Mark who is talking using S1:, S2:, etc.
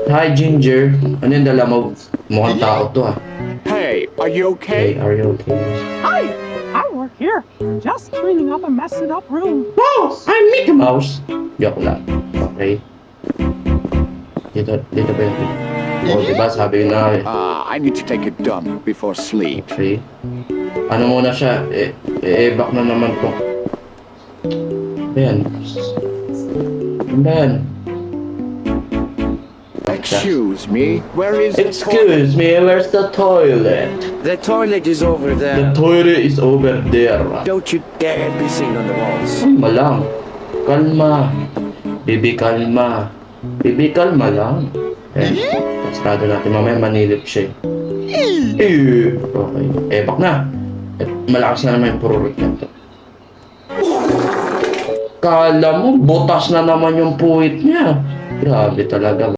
S1: Hi, Ginger. Ano yung dala mo? Mukhang tao to, ah.
S2: Hey, are you
S1: Hey,
S2: okay?
S1: are you okay?
S3: Hi, I work here. Just cleaning up a messed up room.
S1: Wow! I'm Mickey Mouse! Joke lang. Okay. Dito ba yun? Oo, diba? Sabi ko na,
S2: I need to take a dump before sleep.
S1: okay. Ano muna siya? Back na naman po. Ayan. Ano ba yan?
S2: Excuse me, where is the toilet?
S1: Excuse me, where's the toilet?
S4: The toilet is over
S1: The
S4: there.
S1: toilet is over there.
S4: Don't you dare be seen on the walls.
S1: Kalma lang. Kalma. Bibi, kalma. Bibi, kalma lang. Pasado natin. Mamaya manilip siya. Okay. Back na. Malakas na naman yung pururot nito. Kala mo, butas na naman yung puwit niya. Grabe talaga.